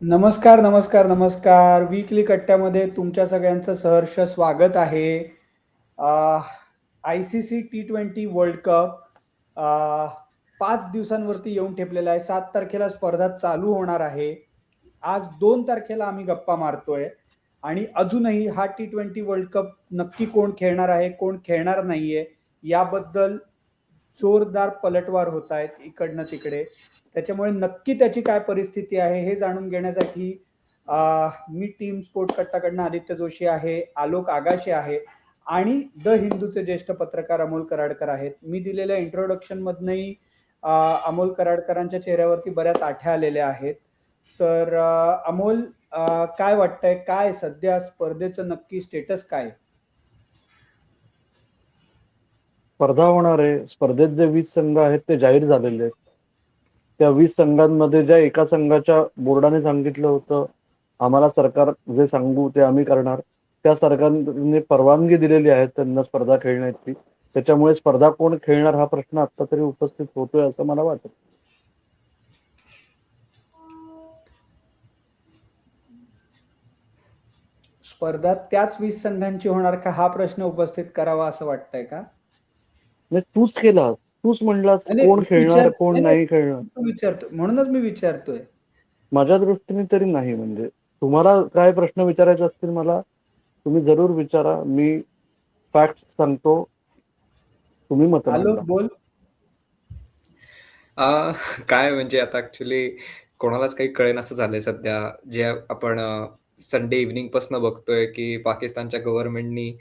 नमस्कार, नमस्कार, नमस्कार. वीकली कट्ट्यामध्ये तुमच्या सगळ्यांचं सहर्ष स्वागत आहे. I C C T20 world cup 5 दिवसांवरती येऊन ठेपलेला आहे. 7 तारखेला स्पर्धा चालू होणार आहे. आज 2 तारखेला आम्ही गप्पा मारतोय आणि अजूनही हा T20 वर्ल्ड कप नक्की कोण खेळणार आहे, कोण खेळणार नाहीये याबद्दल जोरदार पलटवार होत आहेत इकडनं तिकडे. त्याच्यामुळे नक्की त्याची काय परिस्थिती आहे हे जाणून घेण्यासाठी मी टीम स्पोर्ट कट्टाकडनं आदित्य जोशी आहे, आलोक आगाशे आहे आणि द हिंदूचे ज्येष्ठ पत्रकार अमोल कराडकर आहेत. मी दिलेल्या इंट्रोडक्शन मधनही अमोल कराडकरांच्या चेहऱ्यावरती बऱ्याच आठ्या आलेल्या आहेत. तर अमोल, काय वाटतंय, काय सध्या स्पर्धेचं नक्की स्टेटस काय? स्पर्धा होणार आहे. स्पर्धेत जे 20 संघ आहेत ते जाहीर झालेले आहेत. त्या 20 संघांमध्ये ज्या एका संघाच्या बोर्डाने सांगितलं होतं आम्हाला सरकार जे सांगू ते आम्ही करणार, त्या सरकारने परवानगी दिलेली आहे त्यांना स्पर्धा खेळण्याची. त्याच्यामुळे स्पर्धा कोण खेळणार हा प्रश्न आता तरी उपस्थित होतोय असं मला वाटतं. स्पर्धा त्याच 20 संघांची होणार का हा प्रश्न उपस्थित करावा असं वाटतंय का? म्हणजे तूच केलास, तूच म्हणलास नाही, कोण खेळणार कोण नाही, नाही खेळणार. विचारतो म्हणूनच मी विचारतोय. माझ्या दृष्टीने तरी नाही. म्हणजे तुम्हाला काय प्रश्न विचारायचे असतील मला तुम्ही जरूर विचारा. मी फॅक्ट सांगतो, तुम्ही मत आलोक मांडा. बोल. आ, काय म्हणजे आता ऍक्च्युली कोणालाच काही कळेन असं झालंय सध्या. जे आपण संडे इव्हनिंग पासून बघतोय की पाकिस्तानच्या गव्हर्नमेंटनी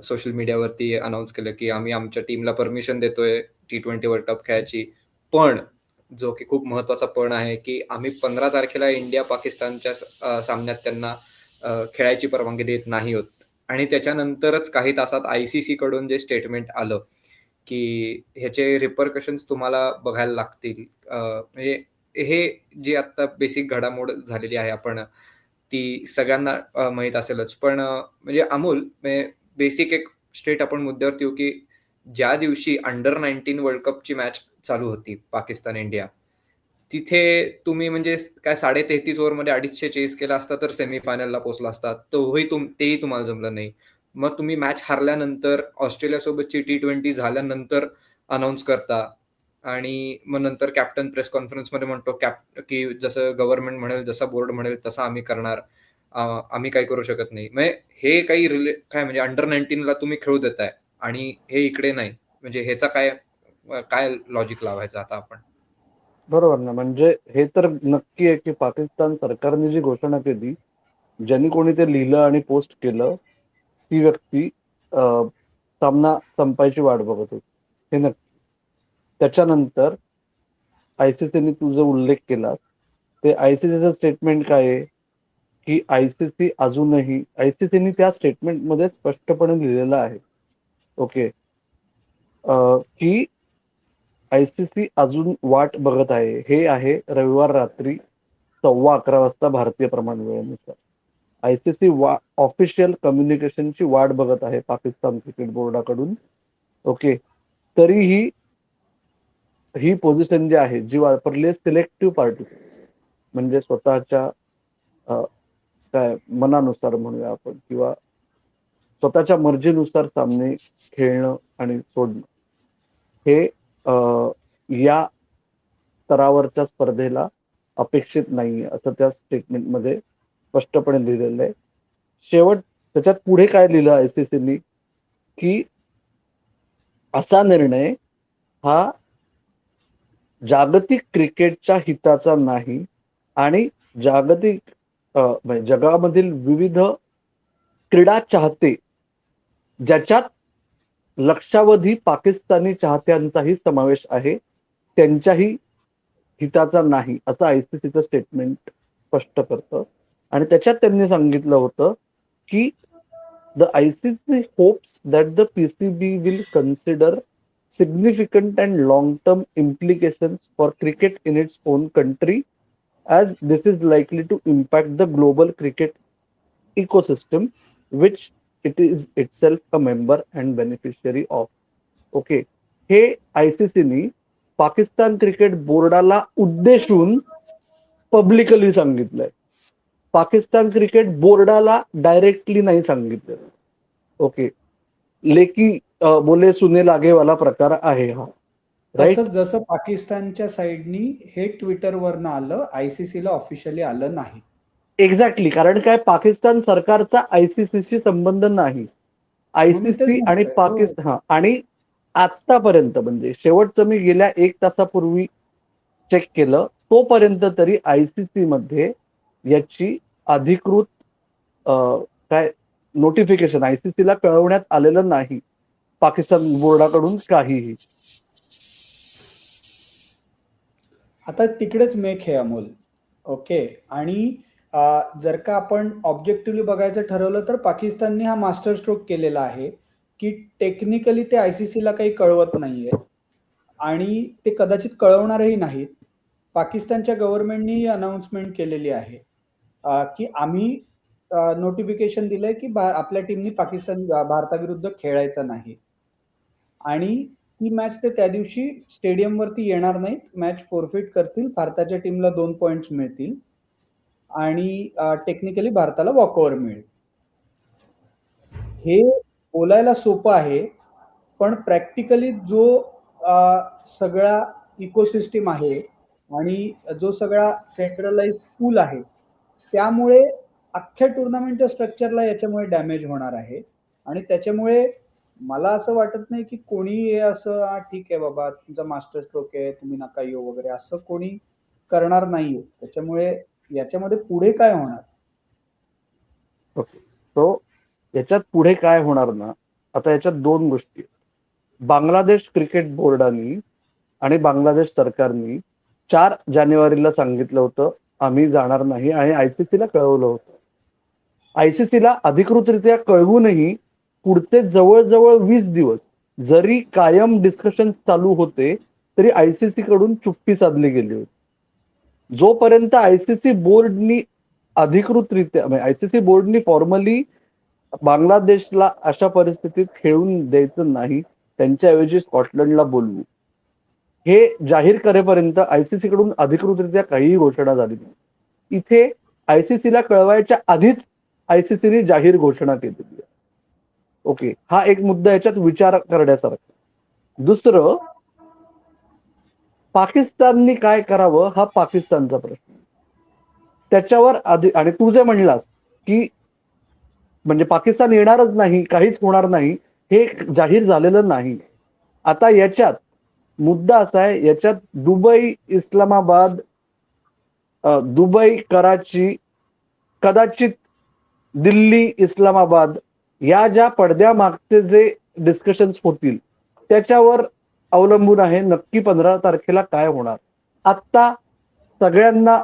सोशल मीडियावरती अनाऊन्स केलं की आम्ही आमच्या टीमला परमिशन देतोय T20 वर्ल्ड कप खेळायची. पण जो की खूप महत्वाचा पण आहे की आम्ही 15 तारखेला इंडिया पाकिस्तानच्या सामन्यात त्यांना खेळायची परवानगी देत नाही आहोत. आणि त्याच्यानंतरच काही तासात ICC कडून जे स्टेटमेंट आलं की ह्याचे रिपरकशन्स तुम्हाला बघायला लागतील. म्हणजे हे जी आता बेसिक घडामोड झालेली आहे आपण ती सगळ्यांना माहीत असेलच. पण म्हणजे अमोल, बेसिक एक स्ट्रेट आपण मुद्द्यावरती येऊ की ज्या दिवशी अंडर-19 वर्ल्ड कपची मॅच चालू होती पाकिस्तान इंडिया, तिथे तुम्ही म्हणजे काय 33.5 ओव्हरमध्ये 250 चेस केला असता तर सेमीफायनलला पोहोचला असता. तेही तुम्हाला जमलं नाही. मग तुम्ही मॅच हारल्यानंतर ऑस्ट्रेलियासोबतची T20 झाल्यानंतर अनाऊन्स करता आणि मग नंतर कॅप्टन प्रेस कॉन्फरन्समध्ये म्हणतो की जसं गव्हर्नमेंट म्हणेल, जसा बोर्ड म्हणेल तसं आम्ही करणार. आम्ही काही करू शकत नाही. म्हणजे हे काही काय म्हणजे अंडर-19ला तुम्ही खेळू देताय आणि हे इकडे नाही. म्हणजे ह्याचा काय काय लॉजिक लावायचं आता आपण? बरोबर ना. म्हणजे हे तर नक्की आहे की पाकिस्तान सरकारने जी घोषणा केली, ज्यांनी कोणी ते लिहिलं आणि पोस्ट केलं, ती व्यक्ती सामना संपायची वाट बघत होती. हे नक्की. त्याच्यानंतर आयसीसीने तू जो उल्लेख केला, ते आयसीसीचं स्टेटमेंट काय आहे की आयसीसी अजूनही आयसीसीने त्या स्टेटमेंटमध्ये स्पष्टपणे लिहिलेलं आहे, ओके, की आयसीसी अजून वाट बघत आहे. हे आहे रविवार रात्री 11:15 वाजता भारतीय प्रमाण वेळेनुसार. आयसीसी ऑफिशियल कम्युनिकेशनची वाट बघत आहे पाकिस्तान क्रिकेट बोर्डाकडून, ओके. तरीही ही पोझिशन जी आहे जी वापरली आहे सिलेक्टिव्ह पार्टी, म्हणजे स्वतःच्या काय मनानुसार म्हणूया आपण, किंवा स्वतःच्या मर्जीनुसार सामने खेळणं आणि सोडणं, हे या स्तरावरच्या स्पर्धेला अपेक्षित नाहीये असं त्या स्टेटमेंटमध्ये स्पष्टपणे लिहिलेलं आहे. शेवट त्याच्यात पुढे काय लिहिलं आयसीसीनी की असा निर्णय हा जागतिक क्रिकेटच्या हिताचा नाही आणि जागतिक म्हणजे जगामधील विविध क्रीडा चाहते ज्याच्यात लक्षावधी पाकिस्तानी चाहत्यांचाही समावेश आहे त्यांच्याही हिताचा नाही असं आयसीसीचं स्टेटमेंट स्पष्ट करतं. आणि त्याच्यात त्यांनी सांगितलं होतं की the ICC hopes that the PCB will consider significant and long-term implications for cricket in its own country, as this is likely to impact the global cricket ecosystem, which it is itself a member and beneficiary of. Okay. हे आयसीसीनी Pakistan cricket बोर्डाला उद्देशून publicly सांगितलंय. Pakistan cricket बोर्डाला directly नाही सांगितलं. Okay, लेकी बोले सुने लागेवाला प्रकार आहे हा, राईट. तसंच जसं पाकिस्तानच्या साईडनी हे ट्विटरवरनं आलं, आयसीसीला ऑफिशियली आलं नाही. एक्झॅक्टली, कारण काय, पाकिस्तान सरकारचा आयसीसीशी संबंध नाही. मग मी तेच आयसीसी आणि म्हणतोय. हो. पाकिस्तान आणि आतापर्यंत म्हणजे शेवटचं मी गेल्या 1 तासापूर्वी चेक केलं, तोपर्यंत तरी आयसीसी मध्ये याची अधिकृत काय नोटिफिकेशन आयसीसीला कळवण्यात आलेलं नाही पाकिस्तान बोर्डाकडून काहीही. आता तिकडेच मेख आहे अमोल. ओके, आणि जर का आपण ऑब्जेक्टिव्हली बघायचं ठरवलं तर पाकिस्तानने हा मास्टर स्ट्रोक केलेला आहे की टेक्निकली ते आयसीसीला काही कळवत नाहीये आणि ते कदाचित कळवणारही नाहीत. पाकिस्तानच्या गव्हर्नमेंटनी अनाउन्समेंट केलेली आहे की आम्ही नोटिफिकेशन दिलंय की आपल्या टीमनी भारताविरुद्ध खेळायचं नाही आणि ही मॅच ते त्या दिवशी स्टेडियमवरती येणार नाहीत, मॅच फोरफिट करतील, भारताच्या टीमला 2 पॉइंट्स मिळतील आणि टेक्निकली भारताला वॉकओव्हर मिळेल. हे बोलायला सोपं आहे, पण प्रॅक्टिकली जो सगळा इकोसिस्टीम आहे आणि जो सगळा सेंट्रलाइज पूल आहे, त्यामुळे अख्ख्या टुर्नामेंटच्या स्ट्रक्चरला याच्यामुळे डॅमेज होणार आहे आणि त्याच्यामुळे मला असं वाटत नाही की कोणी हे असं ठीक आहे बाबा तुमचा मास्टर स्ट्रोक आहे तुम्ही नका येऊ वगैरे असं कोणी करणार नाहीये. त्याच्यामुळे याच्यामध्ये पुढे काय होणार? ओके, सो याच्यात पुढे काय होणार ना, आता याच्यात 2 गोष्टी. बांगलादेश क्रिकेट बोर्डाने आणि बांगलादेश सरकारने 4 जानेवारीला सांगितलं होतं आम्ही जाणार नाही आणि आयसीसीला कळवलं होतं. आयसीसीला अधिकृतरित्या कळवूनही पुढचे जवळजवळ 20 दिवस जरी कायम डिस्कशन चालू होते तरी आयसीसी कडून चुप्पी साधली गेली होती. जोपर्यंत आयसीसी बोर्डनी अधिकृतरित्या आयसीसी बोर्डनी फॉर्मली बांगलादेशला अशा परिस्थितीत खेळून द्यायचं नाही, त्यांच्याऐवजी स्कॉटलंडला बोलवू, हे जाहीर करेपर्यंत आयसीसी कडून अधिकृतरित्या काहीही घोषणा झाली नाही. इथे आयसीसीला कळवायच्या आधीच आयसीसीने जाहीर घोषणा केलेली आहे. ओके, हा एक मुद्दा याच्यात विचार करण्यासारखा. दुसरं, पाकिस्ताननी काय करावं हा पाकिस्तानचा प्रश्न. त्याच्यावर आधी, आणि तू जे म्हणलास की म्हणजे पाकिस्तान येणारच नाही, काहीच होणार नाही, हे जाहीर झालेलं नाही. आता याच्यात मुद्दा असा आहे, याच्यात दुबई, इस्लामाबाद, दुबई, कराची, कदाचित दिल्ली, इस्लामाबाद या ज्या पडद्यामागचे जे डिस्कशन्स होतील त्याच्यावर अवलंबून आहे नक्की 15 तारखेला काय होणार. आत्ता सगळ्यांना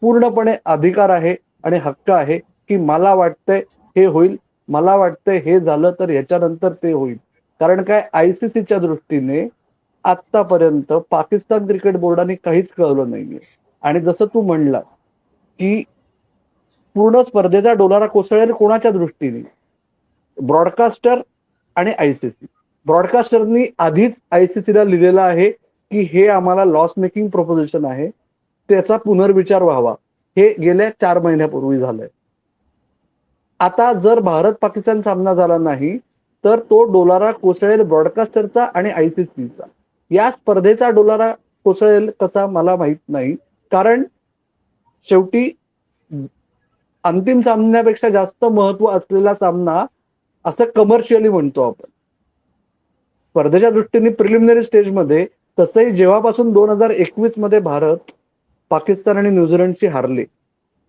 पूर्णपणे अधिकार आहे आणि हक्क आहे की मला वाटतंय हे होईल, मला वाटतंय हे झालं तर ह्याच्यानंतर ते होईल. कारण काय, आयसीसीच्या दृष्टीने आतापर्यंत पाकिस्तान क्रिकेट बोर्डाने काहीच कळवलं नाहीये. आणि जसं तू म्हणलास की पूर्ण स्पर्धेचा डोलारा कोसळेल कोणाच्या दृष्टीने, ब्रॉडकास्टर आणि आयसीसी. ब्रॉडकास्टरनी आधीच आयसीसीला लिहिलेलं आहे की हे आम्हाला लॉस मेकिंग प्रोपोजिशन आहे, त्याचा पुनर्विचार व्हावा. हे गेल्या 4 महिन्यापूर्वी झालंय. आता जर भारत पाकिस्तान सामना झाला नाही तर तो डोलारा कोसळेल ब्रॉडकास्टरचा आणि आयसीसीचा. या स्पर्धेचा डोलारा कोसळेल कसा मला माहित नाही, कारण शेवटी अंतिम सामन्यापेक्षा जास्त महत्व असलेला सामना असं कमर्शियली म्हणतो आपण. स्पर्धेच्या दृष्टीने प्रिलिमिनरी स्टेजमध्ये तसंही जेव्हापासून 2021 मध्ये भारत पाकिस्तान आणि न्यूझीलंडशी हारले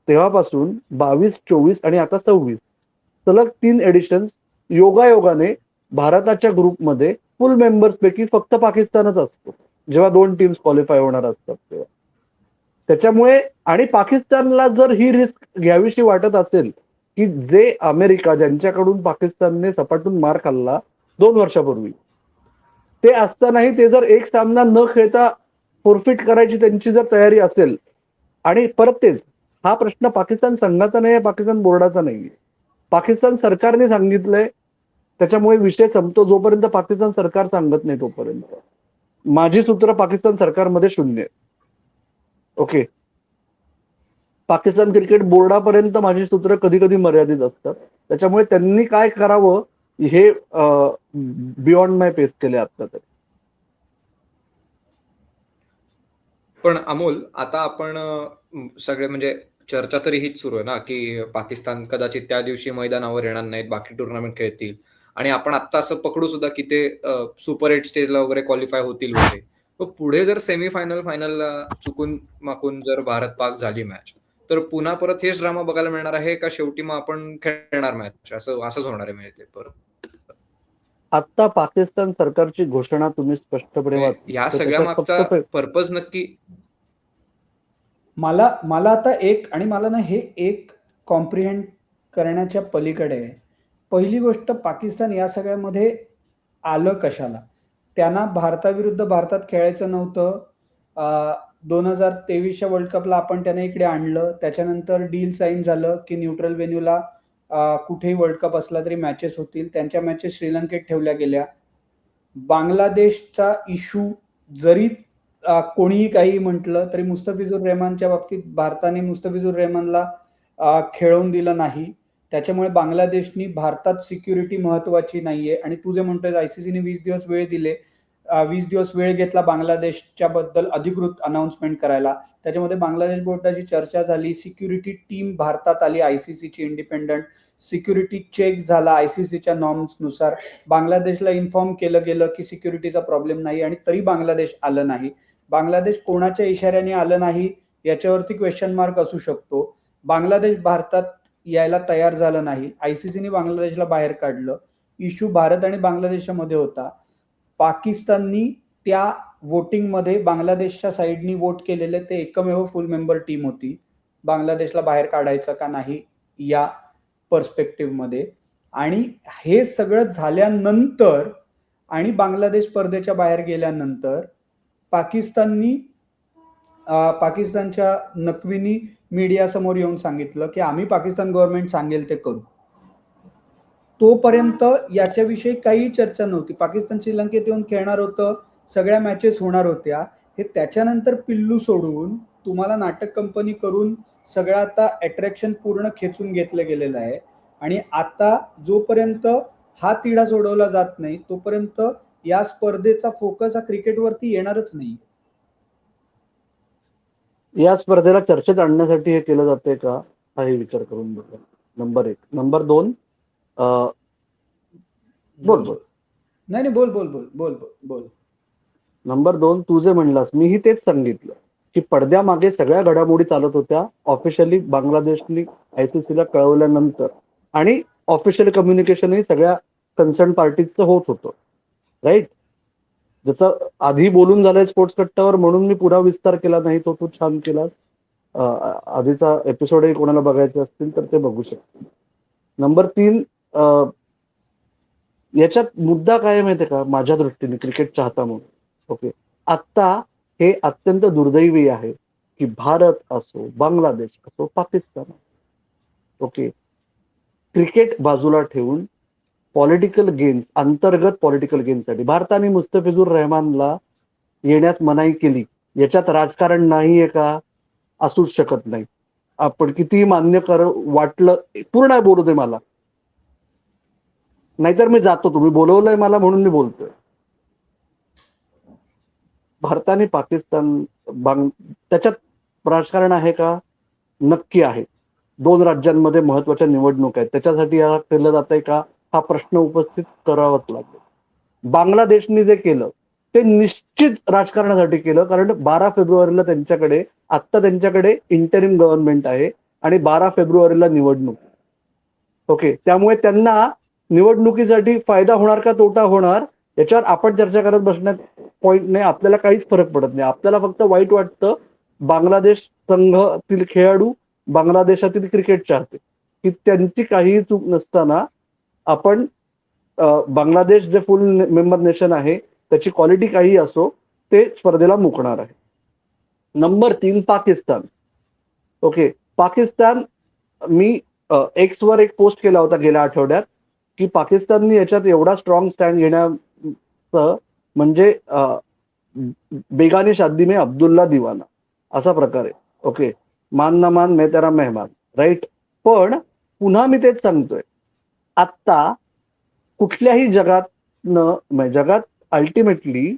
तेव्हापासून 22, 24 आणि आता 26 सलग 3 एडिशन्स योगायोगाने भारताच्या ग्रुपमध्ये फुल मेंबर्स पैकी फक्त पाकिस्तानच असतो जेव्हा 2 टीम्स क्वालिफाय होणार असतात तेव्हा. त्याच्यामुळे आणि पाकिस्तानला जर ही रिस्क घ्यावीशी वाटत असेल की जे अमेरिका ज्यांच्याकडून पाकिस्तानने सपाटून मार खाल्ला 2 वर्षापूर्वी, ते असतानाही ते जर एक सामना न खेळता फोरफिट करायची त्यांची जर तयारी असेल, आणि परत तेच, हा प्रश्न पाकिस्तान संघाचा नाही आहे, पाकिस्तान बोर्डाचा नाहीये, पाकिस्तान सरकारने सांगितलंय, त्याच्यामुळे विषय संपतो. जोपर्यंत पाकिस्तान सरकार सांगत नाही तोपर्यंत माझी सूत्र पाकिस्तान सरकारमध्ये 0 आहे. ओके, पाकिस्तान क्रिकेट बोर्डापर्यंत माझी सूत्र कधी कधी मर्यादित असतात. त्याच्यामुळे त्यांनी काय करावं हे बियॉन्ड माय पेस केले आता तरी. पण अमोल, आता आपण सगळे म्हणजे चर्चा तरी हीच सुरू आहे ना, की पाकिस्तान कदाचित त्या दिवशी मैदानावर येणार नाहीत, बाकी टुर्नामेंट खेळतील आणि आपण आत्ता असं पकडू सुद्धा की ते सुपर 8 स्टेजला वगैरे क्वालिफाय होतील वगैरे. मग पुढे जर सेमीफायनल, फायनलला चुकून माकून जर भारत-पाक झाली मॅच, तर पुन्हा परत हेच ड्रामा बघायला मिळणार आहे का शेवटी मग आपण खेळणार मॅच? असंच होणार आहे म्हणजे ते परत? आता पाकिस्तान सरकारची घोषणा तुम्ही स्पष्टपणे म्हणजे वाचली ह्या तर सगळ्या त्याच्यात मागचा फक्त पर्पज नक्की मला मला आता मला ना हे एक कॉम्प्रिहेंड करण्याच्या पलीकडे आहे. पहिली गोष्ट, पाकिस्तान या सगळ्यामध्ये आलं कशाला? त्यांना भारताविरुद्ध भारतात खेळायचं नव्हतं. 2023च्या वर्ल्ड कपला आपण त्यांना इकडे आणलं. त्याच्यानंतर डील साईन झालं की न्यूट्रल व्हेन्यूला कुठेही वर्ल्ड कप असला तरी मॅचेस होतील. त्यांच्या मॅचेस श्रीलंकेत ठेवल्या गेल्या. बांगलादेशचा इश्यू जरी कोणीही काही म्हटलं तरी मुस्तफिजुर रहमानच्या बाबतीत भारताने मुस्तफिजुर रहमानला खेळवून दिलं नाही. त्याच्यामुळे बांगलादेशनी भारतात सिक्युरिटी महत्वाची नाहीये आणि तू जे म्हणतोय आयसीसीने 20 दिवस वेळ दिले, 20 दिवस वेळ घेतला बांगलादेशच्या बद्दल अधिकृत अनाउन्समेंट करायला. त्याच्यामध्ये बांगलादेश बोर्डाची चर्चा झाली, सिक्युरिटी टीम भारतात आली, आयसीसीची इंडिपेंडंट सिक्युरिटी चेक झाला आयसीसीच्या नॉर्म्सनुसार. बांगलादेशला इन्फॉर्म केलं गेलं की सिक्युरिटीचा प्रॉब्लेम नाही आणि तरी बांगलादेश आलं नाही. बांगलादेश कोणाच्या इशाऱ्याने आलं नाही याच्यावरती क्वेश्चन मार्क असू शकतो. बांगलादेश भारतात यायला तयार झालं नाही. आयसीसीने बांगलादेशला बाहेर काढलं. इश्यू भारत आणि बांगलादेशच्या मध्ये होता. पाकिस्ताननी त्या वोटिंगमध्ये बांगलादेशच्या साईडनी वोट केलेले ते एकमेव फुल मेंबर टीम होती. बांगलादेशला बाहेर काढायचं का नाही या पर्स्पेक्टिव्ह मध्ये. आणि हे सगळं झाल्यानंतर आणि बांगलादेश स्पर्धेच्या बाहेर गेल्यानंतर पाकिस्तानच्या नक्वीनी मीडिया समोर येऊन सांगितलं की आम्ही पाकिस्तान गव्हर्नमेंट सांगेल ते करू. तोपर्यंत याच्याविषयी काही चर्चा नव्हती. पाकिस्तान श्रीलंकेत येऊन खेळणार होतं, सगळ्या मॅचेस होणार होत्या. हे त्याच्यानंतर पिल्लू सोडून तुम्हाला नाटक कंपनी करून सगळं आता अट्रॅक्शन पूर्ण खेचून घेतलं गेलेलं आहे. आणि आता जोपर्यंत हा तिढा सोडवला जात नाही तोपर्यंत या स्पर्धेचा फोकस हा क्रिकेटवरती येणारच नाही. या स्पर्धेला चर्चेत आणण्यासाठी हे केलं जाते का हाही विचार करून बघा. नंबर 1. नंबर 2, बोल बोल. नाही बोल बोल बोल बोल बोल बोल. नंबर 2, तू जे म्हणलास मीही तेच सांगितलं की पडद्यामागे सगळ्या घडामोडी चालत होत्या. ऑफिशियली बांगलादेशनी आयसीसीला कळवल्यानंतर आणि ऑफिशियल कम्युनिकेशनही सगळ्या कन्सर्न पार्टीजचं होत होतं, राईट. ज्याचं आधी बोलून झालंय स्पोर्ट्स कट्टावर म्हणून मी पुरा विस्तार केला नाही, तो तू छान केलास. आधीचा एपिसोडही कोणाला बघायचे असतील तर ते बघू शकतील. नंबर 3, याच्यात मुद्दा काय माहितीये का माझ्या दृष्टीने क्रिकेट चाहता म्हणून, ओके, आत्ता हे अत्यंत दुर्दैवी आहे की भारत असो, बांगलादेश असो, पाकिस्तान, ओके, क्रिकेट बाजूला ठेवून पॉलिटिकल गेम्स, अंतर्गत पॉलिटिकल गेम्ससाठी भारताने मुस्तफिजुर रहमानला येण्यास मनाई केली. याच्यात राजकारण नाहीये का? असूच शकत नाही. आपण कितीही मान्य वाटलं, पूर्ण बोलू दे मला, नाहीतर मी जातो. तुम्ही बोलवलंय मला म्हणून मी बोलतोय. भारताने पाकिस्तान त्याच्यात राजकारण आहे का? नक्की आहे. 2 राज्यांमध्ये महत्वाच्या निवडणूक आहेत, त्याच्यासाठी या केलं जातंय का हा प्रश्न उपस्थित करावाच लागेल. बांगलादेशने जे केलं ते निश्चित राजकारणासाठी केलं, कारण 12 फेब्रुवारीला त्यांच्याकडे इंटरिम गव्हर्नमेंट आहे आणि 12 फेब्रुवारीला निवडणूक, ओके. त्यामुळे त्यांना निवडणुकीसाठी फायदा होणार का तोटा होणार याच्यावर आपण चर्चा करत बसण्यात पॉईंट नाही. आपल्याला काहीच फरक पडत नाही. आपल्याला फक्त वाईट वाटतं बांगलादेश संघातील खेळाडू, बांगलादेशातील क्रिकेट चाहते की त्यांची काहीही चूक नसताना आपण बांगलादेश जे फुल मेंबर नेशन आहे त्याची क्वालिटी काही असो ते स्पर्धेला मुकणार आहे. Number 3, Pakistan, okay. पाकिस्तान, मी एक्स वर एक पोस्ट केला होता गेल्या आठवड्यात की पाकिस्ताननी याच्यात एवढा स्ट्रॉंग स्टँड घेण्याचं म्हणजे बेगानी शादी में अब्दुल्ला दिवाना असा प्रकार आहे, ओके. मान ना मान मैं तेरा मेहमान, राईट. पण पुन्हा मी तेच सांगतोय, आत्ता कुठल्याही जगात अल्टिमेटली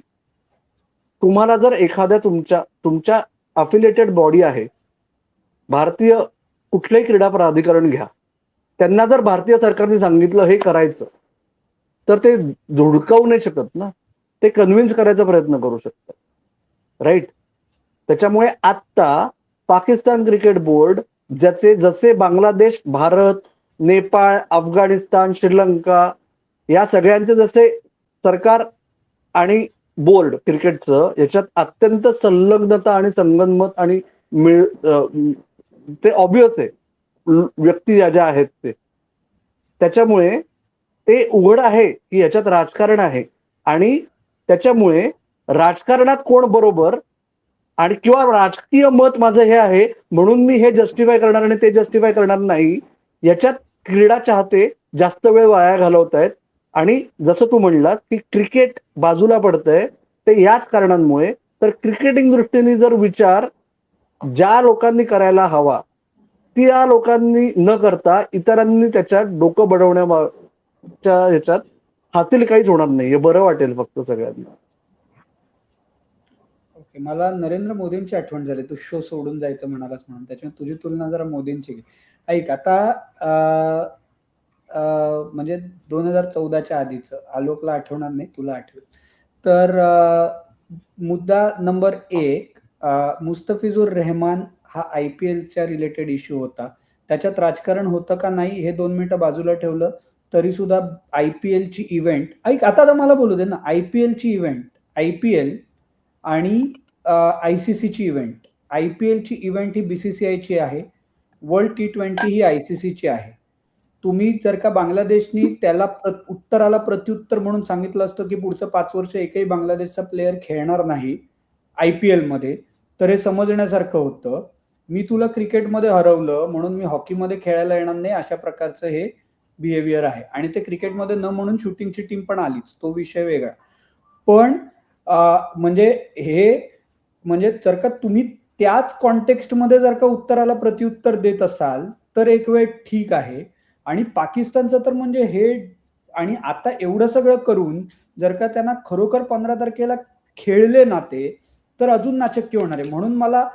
तुम्हाला जर एखाद्या तुमच्या अफिलिएटेड बॉडी आहे, भारतीय कुठलंही क्रीडा प्राधिकरण घ्या, त्यांना जर भारतीय सरकारने सांगितलं हे करायचं, तर ते धुडकावू नाही शकत ना, ते कन्व्हिन्स करायचा प्रयत्न करू शकतात, राईट. त्याच्यामुळे आत्ता पाकिस्तान क्रिकेट बोर्ड जसे बांगलादेश, भारत, नेपाळ, अफगाणिस्तान, श्रीलंका या सगळ्यांचे जसे सरकार आणि बोर्ड क्रिकेटचं याच्यात अत्यंत संलग्नता आणि संगनमत आणि ते ऑब्वियस आहे, व्यक्ती ज्या आहेत ते, त्याच्यामुळे ते उघड आहे की याच्यात राजकारण आहे. आणि त्याच्यामुळे राजकारणात कोण बरोबर आणि किंवा राजकीय मत माझं हे आहे म्हणून मी हे जस्टिफाय करणार आणि ते जस्टिफाय करणार नाही, याच्यात क्रीडा चाहते जास्त वेळ वाया घालवत आहेत. आणि जसं तू म्हणलास की क्रिकेट बाजूला पडतंय ते याच कारणांमुळे. तर क्रिकेटिंग दृष्टीने जर विचार ज्या लोकांनी करायला हवा त्या लोकांनी न करता इतरांनी त्याच्यात डोकं बडवण्याच्या ह्याच्यात हातील काहीच होणार नाही, हे बरं वाटेल फक्त सगळ्यांना. ओके, मला नरेंद्र मोदींची आठवण झाली, तू शो सोडून जायचं म्हणालास म्हणून, त्याच्यामुळे तुझी तुलना जरा मोदींची घे. ऐक, आता म्हणजे 2014च्या आधीचं, आलोकला आठवणार नाही, तुला आठवेल तर मुद्दा नंबर 1, मुस्तफिजुर रहमान हा IPLच्या रिलेटेड इश्यू होता. त्याच्यात राजकारण होतं का नाही हे 2 मिनिटं बाजूला ठेवलं तरी सुद्धा IPLची इव्हेंट, ऐक आता तर मला बोलू दे ना, IPLची इव्हेंट, IPL आणि ICCची इव्हेंट, IPLची इव्हेंट ही BCCIची आहे, वर्ल्ड T20 ही ICCची आहे. तुम्ही जर का बांगलादेशनी त्याला उत्तराला प्रत्युत्तर म्हणून सांगितलं असतं की पुढचं 5 वर्ष एकही बांगलादेशचा प्लेअर खेळणार नाही IPL मध्ये, तर हे समजण्यासारखं होतं. मी तुला क्रिकेटमध्ये हरवलं म्हणून मी हॉकीमध्ये खेळायला येणार नाही, अशा प्रकारचं हे बिहेवियर आहे. आणि ते क्रिकेटमध्ये न म्हणून शूटिंगची टीम पण आलीच, तो विषय वेगळा. पण म्हणजे जर का तुम्ही त्याच कॉन्टेक्स्टमध्ये जर का उत्तराला प्रत्युत्तर देत असाल तर एक वेळ ठीक आहे. आणि पाकिस्तानचं तर म्हणजे हे, आणि आता एवढं सगळं करून जर का त्यांना खरोखर 15 तारखेला खेळले ना ते, तर अजून नाचक्की होणार आहे. म्हणून मला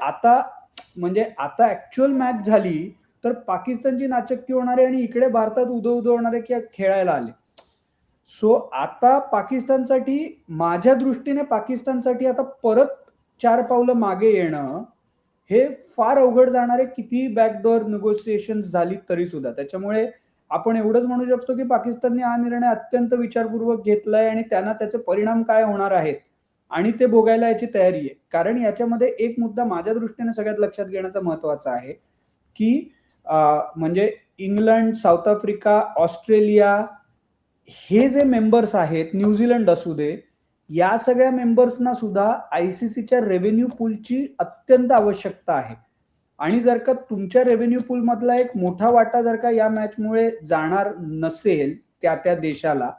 आता ऍक्च्युअल मॅच झाली तर पाकिस्तानची नाचक्की होणार आहे आणि इकडे भारतात उदो होणार आहे की खेळायला आले. सो आता पाकिस्तानसाठी, माझ्या दृष्टीने पाकिस्तानसाठी आता परत 4 पावलं मागे येणं हे फार अवघड जाणार आहे, किती बॅकडोअर निगोसिएशन झाली तरी सुद्धा. त्याच्यामुळे आपण एवढंच म्हणू शकतो की पाकिस्तानने हा निर्णय अत्यंत विचारपूर्वक घेतलाय आणि त्यांना त्याचे परिणाम काय होणार आहेत आणि ते भोगायला याची तयारी आहे. कारण याच्यामध्ये एक मुद्दा माझ्या दृष्टीने सगळ्यात लक्षात घेण्याचा महत्वाचा आहे की म्हणजे इंग्लंड, साऊथ आफ्रिका, ऑस्ट्रेलिया हे जे मेंबर्स आहेत, न्यूझीलंड असू दे, या सगळ्या मेंबर्सना सुद्धा ICCच्या रेव्हेन्यू पूलची अत्यंत आवश्यकता आहे. आणि जर का तुमच्या रेव्हेन्यू पूल मधला एक मोठा वाटा जर का या मॅचमुळे जाणार नसेल त्या देशाला,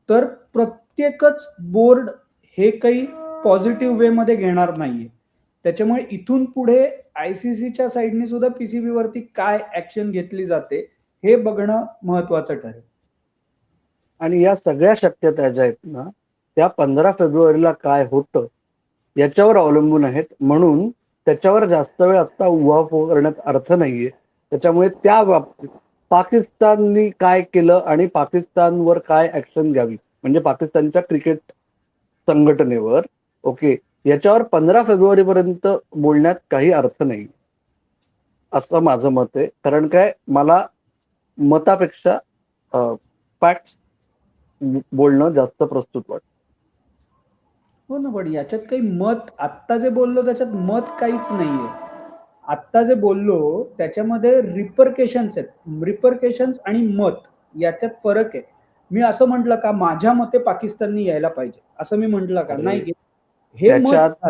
तर प्रत्येकच बोर्ड हे काही पॉझिटिव्ह वे मध्ये घेणार नाहीये. त्याच्यामुळे इथून पुढे ICCच्या साईडने सुद्धा PCB वरती काय ऍक्शन घेतली जाते हे बघणं महत्वाचं ठरेल. आणि या सगळ्या शक्यता ज्या आहेत ना, त्या 15 फेब्रुवारीला काय होतं याच्यावर अवलंबून आहेत. म्हणून त्याच्यावर जास्त वेळ आता उहापोह करण्यात अर्थ नाहीये. त्याच्यामुळे त्या बाबतीत पाकिस्ताननी काय केलं आणि पाकिस्तानवर काय ऍक्शन घ्यावी, म्हणजे पाकिस्तानच्या क्रिकेट संघटनेवर, ओके, याच्यावर 15 फेब्रुवारी पर्यंत बोलण्यात काही अर्थ नाही असं माझं मत आहे. कारण काय, मला मतापेक्षा फॅक्ट्स बोलणं जास्त प्रस्तुत वाटतं. हो ना, पण याच्यात काही मत, आत्ता जे बोललो त्याच्यात मत काहीच नाहीये. आत्ता जे बोललो त्याच्यामध्ये रिपरकेशन्स आहेत, रिपरकेशन्स आणि मत याच्यात फरक आहे. मी असं म्हटलं का माझ्या मते पाकिस्ताननी यायला पाहिजे, असं मी म्हटलं का? नाही, हे मत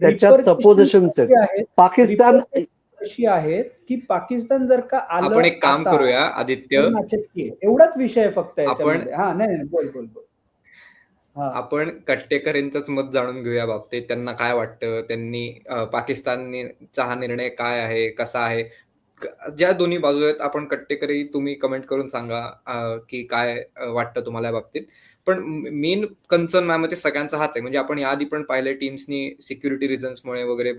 त्याच्यात सपोजिशन्स आहेत. पाकिस्तान अशी आहेत की पाकिस्तान जर का आलं, आपण एक काम करूया आदित्य, एवढाच विषय फक्त याच्यामध्ये. हा, नाही बोल. आपण कट्टेकरींचंच मत जाणून घेऊया बाबतीत. त्यांना काय वाटतं? त्यांनी पाकिस्तानचा हा निर्णय काय आहे? कसा आहे? ज्या दोन्ही बाजू आहेत आपण कट्टेकरी तुम्ही कमेंट करून सांगा की काय वाटतं तुम्हाला या बाबतीत. पण मेन कन्सर्न माझ्या मते सगळ्यांचा हाच आहे. म्हणजे आपण याआधी पण पाहिलंय टीम्सनी सिक्युरिटी रिझन्समुळे वगैरे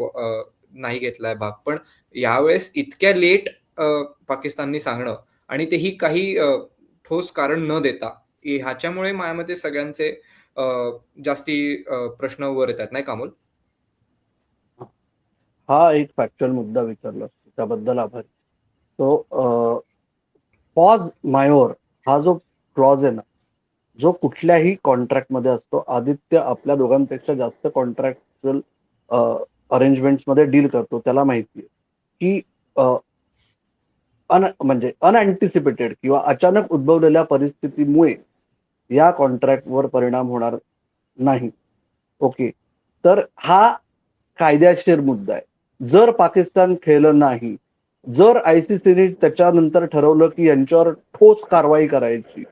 नाही घेतलाय भाग. पण यावेळेस इतक्या लेट पाकिस्ताननी सांगणं आणि तेही काही ठोस कारण न देता ह्याच्यामुळे माझ्या मते सगळ्यांचे जास्ती प्रश्न वर येतात नाही का अमोल? हा एक फॅक्च्युअल मुद्दा विचारला त्याबद्दल आभारी. तो पॉज मायोर हा जो क्लॉज आहे ना, जो कुठल्याही कॉन्ट्रॅक्ट मध्ये असतो, आदित्य आपल्या दोघांपेक्षा जास्त कॉन्ट्रॅक्च्युअल अरेंजमेंट मध्ये डील करतो, त्याला माहिती आहे की म्हणजे अनअँटिसिपेटेड किंवा अचानक उद्भवलेल्या परिस्थितीमुळे या कॉन्ट्रॅक्टवर परिणाम होणार नाही. ओके, तर हा कायदेशीर मुद्दा आहे. जर पाकिस्तान खेळलं नाही, जर आयसीसीने त्याच्यानंतर ठरवलं की यांच्यावर ठोस कारवाई करायची,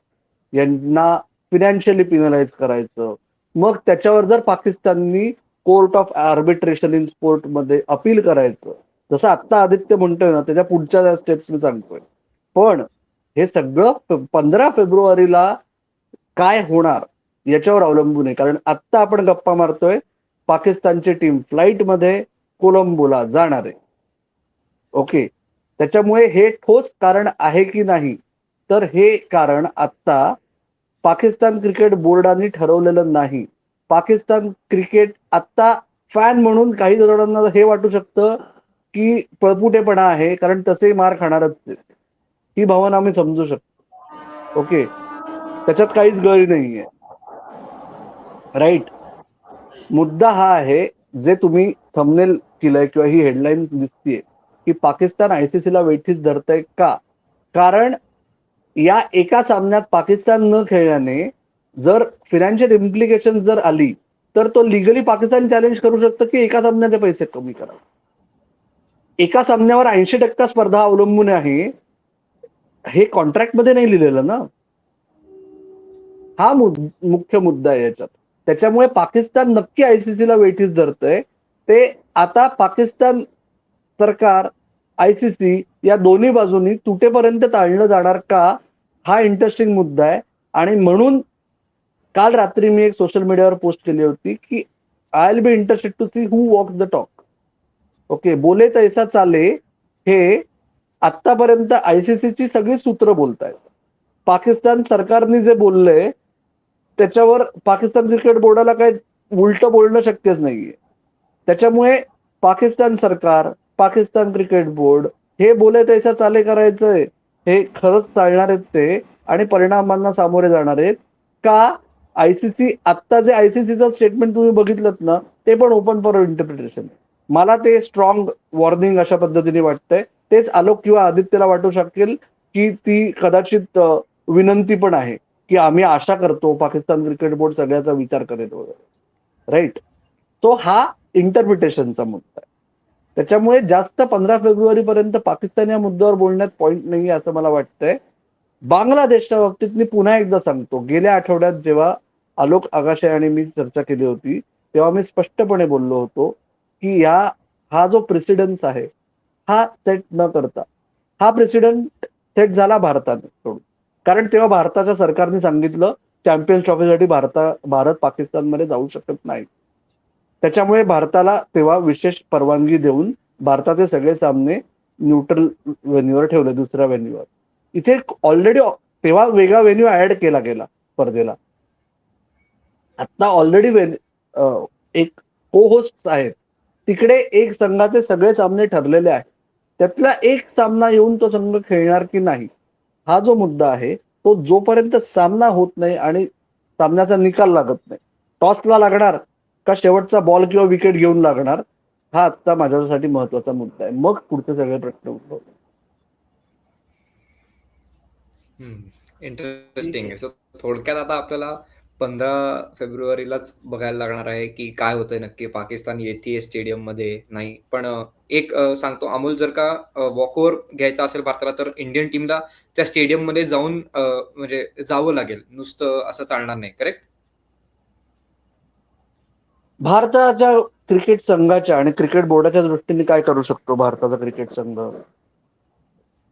यांना फिनान्शियली पिनलाइज करायचं, मग त्याच्यावर जर पाकिस्ताननी court of arbitration in sport मध्ये अपील करायचं, जसं आत्ता आदित्य म्हणतोय ना, त्याच्या पुढच्या स्टेप्स मी सांगतोय. पण हे सगळं 15 फेब्रुवारीला काय होणार याच्यावर अवलंबून आहे. कारण आत्ता आपण गप्पा मारतोय, पाकिस्तानची टीम फ्लाईटमध्ये कोलंबोला जाणार आहे. ओके, त्याच्यामुळे हे ठोस कारण आहे की नाही, तर हे कारण आत्ता पाकिस्तान क्रिकेट बोर्डाने ठरवलेलं नाही. पाकिस्तान क्रिकेट आत्ता फॅन म्हणून काही जणांना हे वाटू शकतं की पळपुटेपणा आहे, कारण तसे मार खाणारच आहेत. ही भावना आम्ही समजू शकतो. ओके, त्याच्यात काहीच गैर नाहीये. राईट. मुद्दा हा आहे, जे तुम्ही थंबनेल केलंय किंवा ही हेडलाईन दिसतीये की पाकिस्तान आयसीसीला वेठीस धरतंय का? कारण या एका सामन्यात पाकिस्तान न खेळल्याने जर फिनान्शियल इम्प्लिकेशन जर आली, तर तो लिगली पाकिस्तान चॅलेंज करू शकतं की एका सामन्याचे पैसे कमी करा. एका सामन्यावर 80% स्पर्धा अवलंबून आहे, हे कॉन्ट्रॅक्ट मध्ये नाही लिहिलेलं ना. हा मुख्य मुद्दा आहे याच्यात. त्याच्यामुळे पाकिस्तान नक्की आयसीसीला वेठीस धरतंय. ते आता पाकिस्तान सरकार, आयसीसी या दोन्ही बाजूनी तुटेपर्यंत टाळलं जाणार का, हा इंटरेस्टिंग मुद्दा आहे. आणि म्हणून काल रात्री मी एक सोशल मीडियावर पोस्ट केली होती की I will be interested to see who walks the talk. Okay, बोले तैसा चाले हे आतापर्यंत आयसीसीची सगळी सूत्र बोलतायत. पाकिस्तान सरकारने जे बोललंय त्याच्यावर पाकिस्तान क्रिकेट बोर्डाला काही उलट बोलणं शक्यच नाहीये. त्याच्यामुळे पाकिस्तान सरकार, पाकिस्तान क्रिकेट बोर्ड हे बोले तैसा चाले करायचंय, हे खरंच चालणार आहेत ते, आणि परिणामांना सामोरे जाणार आहेत का? आयसीसी आत्ता जे आयसीसीचं स्टेटमेंट तुम्ही बघितलं ना, ते पण ओपन फॉर इंटरप्रिटेशन. मला ते स्ट्रॉंग वॉर्निंग अशा पद्धतीने वाटतंय. तेच आलोक किंवा आदित्यला वाटू शकेल की ती कदाचित विनंती पण आहे की आम्ही आशा करतो पाकिस्तान क्रिकेट बोर्ड सगळ्याचा विचार करेल वगैरे. राईट. तो हा इंटरप्रिटेशनचा मुद्दा आहे. त्याच्यामुळे जास्त 15 फेब्रुवारी पर्यंत पाकिस्तान या मुद्द्यावर बोलण्यात पॉईंट नाहीये असं मला वाटतंय. बांगलादेशच्या बाबतीत मी पुन्हा एकदा सांगतो, गेल्या आठवड्यात जेव्हा आलोक आगाशे आणि मी चर्चा केली होती, तेव्हा मी स्पष्टपणे बोललो होतो की हा जो प्रेसिडेन्स आहे, हा सेट न करता, हा प्रेसिडेंट सेट झाला भारताने. कारण तेव्हा भारताच्या सरकारने सांगितलं चॅम्पियन्स ट्रॉफीसाठी भारत पाकिस्तानमध्ये जाऊ शकत नाही. त्याच्यामुळे भारताला तेव्हा विशेष परवानगी देऊन भारताचे सगळे सामने न्यूट्रल व्हेन्यूवर ठेवले, दुसऱ्या व्हेन्यूवर. इथे ऑलरेडी तेव्हा वेगळा व्हेन्यू ऍड केला गेला स्पर्धेला. आता ऑलरेडी एक को होस्ट आहेत, तिकडे एक संघाचे सगळे सामने ठरलेले आहेत. त्यातला एक सामना येऊन तो संघ खेळणार की नाही, हा जो मुद्दा आहे, तो जोपर्यंत सामना होत नाही आणि सामन्याचा निकाल लागत नाही, टॉसला लागणार का शेवटचा बॉल किंवा विकेट घेऊन लागणार, हा आता माझ्यासाठी महत्वाचा मुद्दा आहे. मग पुढचे सगळे प्रश्न उद्भवतात. इंटरेस्टिंग आहे. सो थोडक्यात आता आपल्याला 15 फेब्रुवारीलाच बघायला लागणार आहे की काय होतंय नक्की, पाकिस्तान येतेय स्टेडियम मध्ये नाही. पण एक सांगतो अमोल, जर का वॉकओव्हर घ्यायचा असेल भारताला तर इंडियन टीमला त्या स्टेडियम मध्ये जाऊन म्हणजे जावं लागेल, नुसतं असं चालणार नाही. करेक्ट? भारताच्या क्रिकेट संघाच्या आणि क्रिकेट बोर्डाच्या दृष्टीने काय करू शकतो भारताचा क्रिकेट संघ?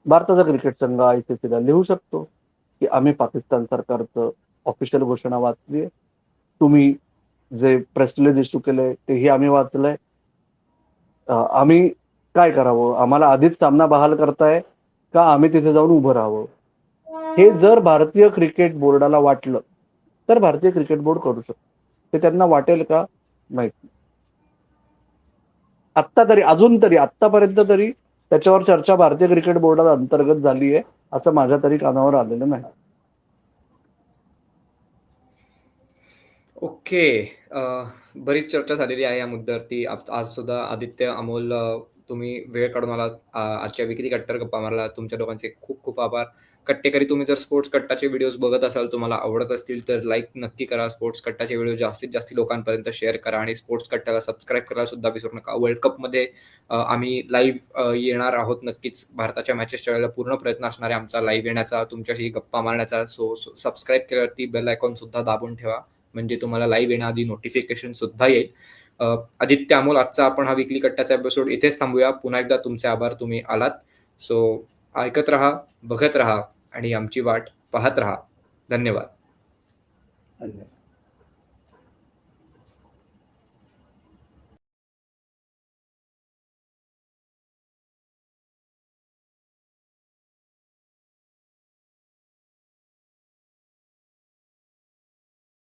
भारताचा क्रिकेट संघ आयसीसीला लिहू शकतो की आम्ही पाकिस्तान सरकारचं ऑफिशियल घोषणा वाचली, तुम्ही जे प्रेस रिलीज इश्यू केलंय तेही आम्ही वाचलंय, आम्ही काय करावं, आम्हाला आधीच सामना बहाल करताय का आम्ही तिथे जाऊन उभं राहावं? हे जर भारतीय क्रिकेट बोर्डाला वाटलं तर भारतीय क्रिकेट बोर्ड करू शकतो. ते त्यांना वाटेल का माहिती. आत्ता तरी अजून तरी आत्तापर्यंत तरी त्याच्यावर चर्चा भारतीय क्रिकेट बोर्डात अंतर्गत झाली आहे असं माझ्या तरी कानावर आलेलं नाही. ओके. बरीच चर्चा झालेली आहे या मुद्द्यावरती. आज सुद्धा आदित्य, अमोल, तुम्ही वेळ काढून आलात. आजच्या विक्री कट्टर गप्पा मारला. तुमच्या दोघांचे खूप खूप आभार. कट्टेकरी, तुम्ही जर स्पोर्ट्स कट्टाचे व्हिडिओज बघत असाल, तुम्हाला आवडत असतील तर लाईक नक्की करा. स्पोर्ट्स कट्टाचे व्हिडिओ जास्तीत जास्त लोकांपर्यंत शेअर करा आणि स्पोर्ट्स कट्टाला सबस्क्राईब करायला सुद्धा विसरू नका. वर्ल्ड कपमध्ये आम्ही लाईव्ह येणार आहोत नक्कीच. भारताच्या मॅचेसच्या वेळेला पूर्ण प्रयत्न असणार आहे आमचा लाईव्ह येण्याचा, तुमच्याशी गप्पा मारण्याचा. सो सबस्क्राईब केल्यावरती बेल आयकॉन सुद्धा दाबून ठेवा, म्हणजे तुम्हाला लाईव्ह येण्याआधी नोटिफिकेशन सुद्धा येईल. आदित्य, अमोल, आजचा आपण हा विकली कट्टाचा एपिसोड इथेच थांबूया. पुन्हा एकदा तुमचे आभार, तुम्ही आलात. सो ऐकत राहा, बघत राहा आणि आमची वाट पाहत राहा. धन्यवाद. धन्यवाद.